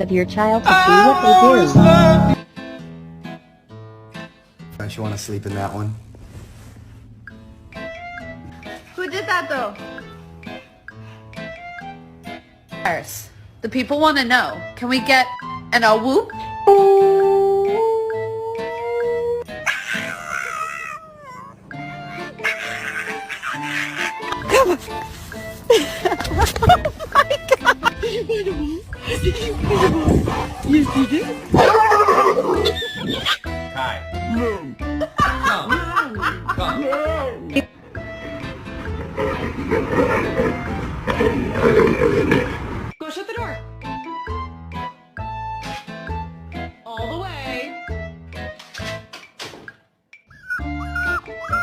of your child to do what they do. Don't you want to sleep in that one? Who did that though? The people want to know. Can we get an a whoop? Kai. Come. Go shut the door.